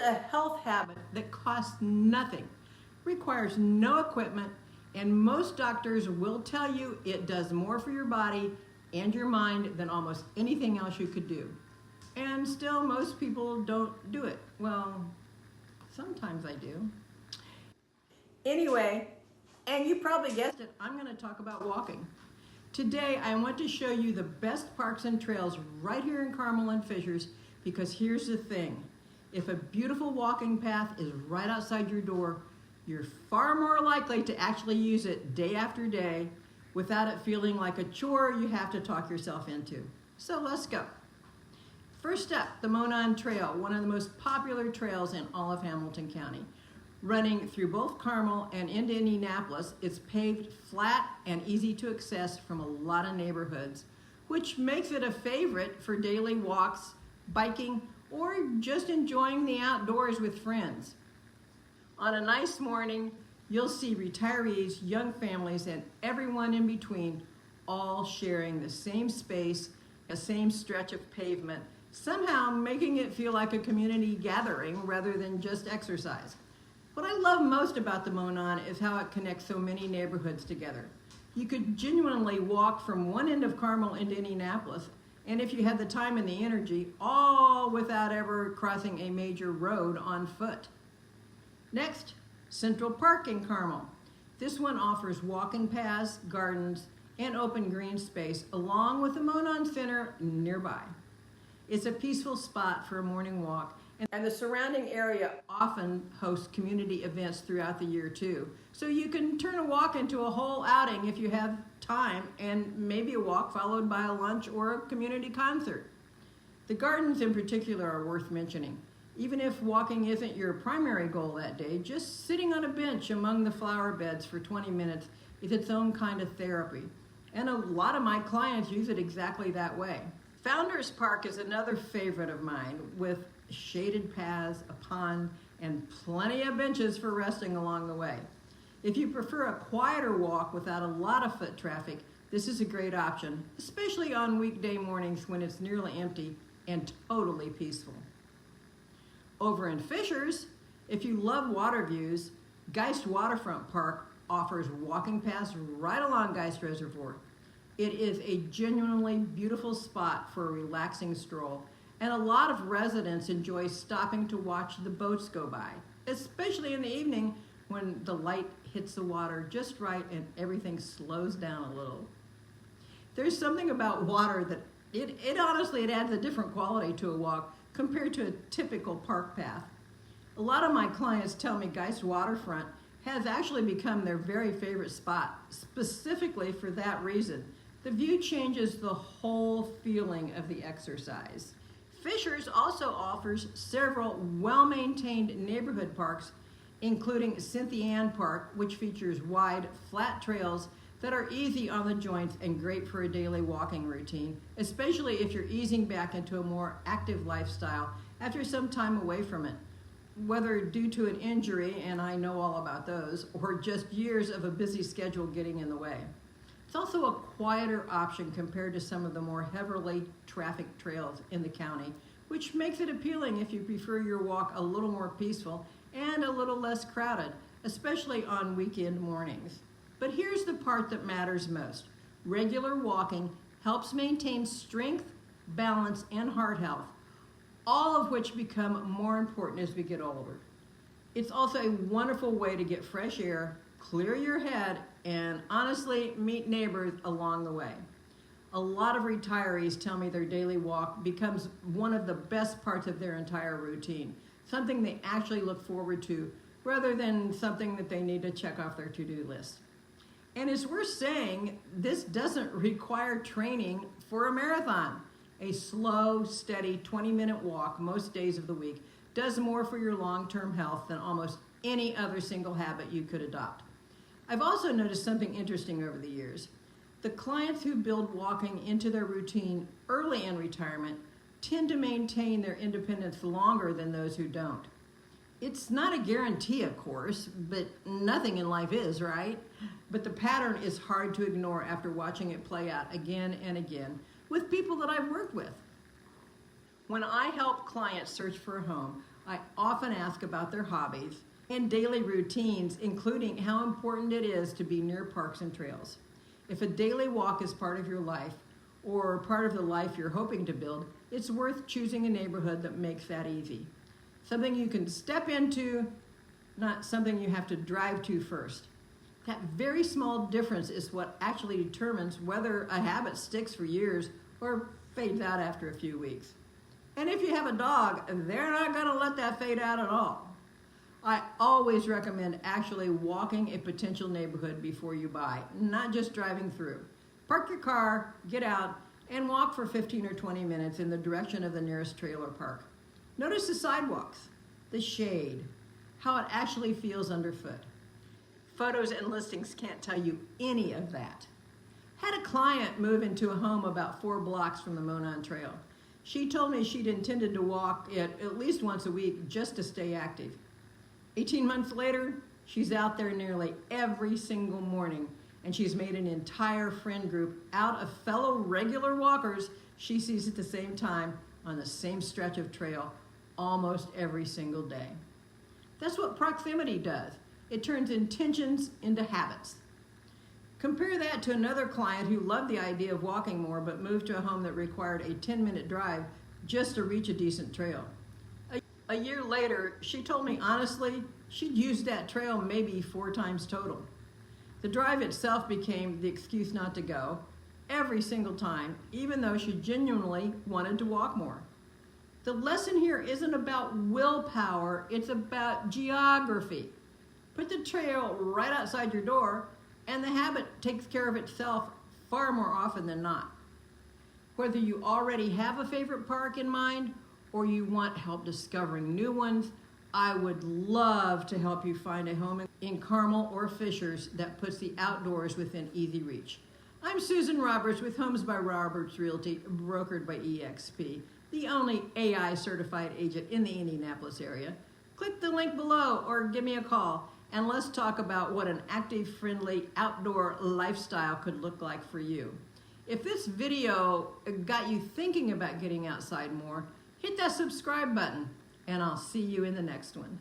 a health habit that costs nothing, requires no equipment, and most doctors will tell you it does more for your body and your mind than almost anything else you could do. And still, most people don't do it. Well, sometimes I do. Anyway, and you probably guessed it, I'm going to talk about walking. Today, I want to show you the best parks and trails right here in Carmel and Fishers, because here's the thing. If a beautiful walking path is right outside your door, you're far more likely to actually use it day after day without it feeling like a chore you have to talk yourself into. So let's go. First up, the Monon Trail, one of the most popular trails in all of Hamilton County. Running through both Carmel and into Indianapolis, it's paved flat and easy to access from a lot of neighborhoods, which makes it a favorite for daily walks, biking, or just enjoying the outdoors with friends. On a nice morning, you'll see retirees, young families, and everyone in between all sharing the same space, the same stretch of pavement, somehow making it feel like a community gathering rather than just exercise. What I love most about the Monon is how it connects so many neighborhoods together. You could genuinely walk from one end of Carmel into Indianapolis, and if you had the time and the energy, all without ever crossing a major road on foot. Next, Central Park in Carmel. This one offers walking paths, gardens, and open green space, along with the Monon Center nearby. It's a peaceful spot for a morning walk, and the surrounding area often hosts community events throughout the year too. So you can turn a walk into a whole outing if you have time, and maybe a walk followed by a lunch or a community concert. The gardens in particular are worth mentioning. Even if walking isn't your primary goal that day, just sitting on a bench among the flower beds for 20 minutes is its own kind of therapy. And a lot of my clients use it exactly that way. Founders Park is another favorite of mine, with shaded paths, a pond, and plenty of benches for resting along the way. If you prefer a quieter walk without a lot of foot traffic, this is a great option, especially on weekday mornings when it's nearly empty and totally peaceful. Over in Fishers, if you love water views, Geist Waterfront Park offers walking paths right along Geist Reservoir. It is a genuinely beautiful spot for a relaxing stroll, and a lot of residents enjoy stopping to watch the boats go by, especially in the evening when the light hits the water just right and everything slows down a little. There's something about water that it honestly adds a different quality to a walk compared to a typical park path. A lot of my clients tell me Geist Waterfront has actually become their very favorite spot, specifically for that reason. The view changes the whole feeling of the exercise. Fishers also offers several well-maintained neighborhood parks, including Cyntheanne Park, which features wide, flat trails that are easy on the joints and great for a daily walking routine, especially if you're easing back into a more active lifestyle after some time away from it, whether due to an injury, and I know all about those, or just years of a busy schedule getting in the way. It's also a quieter option compared to some of the more heavily trafficked trails in the county, which makes it appealing if you prefer your walk a little more peaceful and a little less crowded, especially on weekend mornings. But here's the part that matters most. Regular walking helps maintain strength, balance, and heart health, all of which become more important as we get older. It's also a wonderful way to get fresh air, clear your head, and honestly meet neighbors along the way. A lot of retirees tell me their daily walk becomes one of the best parts of their entire routine, something they actually look forward to rather than something that they need to check off their to-do list. And it's worth saying, this doesn't require training for a marathon. A slow, steady 20-minute walk most days of the week does more for your long-term health than almost any other single habit you could adopt. I've also noticed something interesting over the years. The clients who build walking into their routine early in retirement tend to maintain their independence longer than those who don't. It's not a guarantee, of course, but nothing in life is, right? But the pattern is hard to ignore after watching it play out again and again with people that I've worked with. When I help clients search for a home, I often often ask about their hobbies and daily routines, including how important it is to be near parks and trails. If a daily walk is part of your life, or part of the life you're hoping to build, it's worth choosing a neighborhood that makes that easy. Something you can step into, not something you have to drive to first. That very small difference is what actually determines whether a habit sticks for years or fades out after a few weeks. And if you have a dog, they're not going to let that fade out at all. I always recommend actually walking a potential neighborhood before you buy, not just driving through. Park your car, get out, and walk for 15 or 20 minutes in the direction of the nearest trail or park. Notice the sidewalks, the shade, how it actually feels underfoot. Photos and listings can't tell you any of that. Had a client move into a home about 4 blocks from the Monon Trail. She told me she'd intended to walk it at least once a week just to stay active. 18 months later, she's out there nearly every single morning, and she's made an entire friend group out of fellow regular walkers she sees at the same time on the same stretch of trail almost every single day. That's what proximity does. It turns intentions into habits. Compare that to another client who loved the idea of walking more but moved to a home that required a 10-minute drive just to reach a decent trail. A year later, she told me honestly, she'd used that trail maybe 4 times total. The drive itself became the excuse not to go every single time, even though she genuinely wanted to walk more. The lesson here isn't about willpower, it's about geography. Put the trail right outside your door, and the habit takes care of itself far more often than not. Whether you already have a favorite park in mind, or you want help discovering new ones, I would love to help you find a home in Carmel or Fishers that puts the outdoors within easy reach. I'm Susan Roberts with Homes by Roberts Realty, brokered by eXp, the only AI certified agent in the Indianapolis area. Click the link below or give me a call, and let's talk about what an active, friendly, outdoor lifestyle could look like for you. If this video got you thinking about getting outside more, hit that subscribe button, and I'll see you in the next one.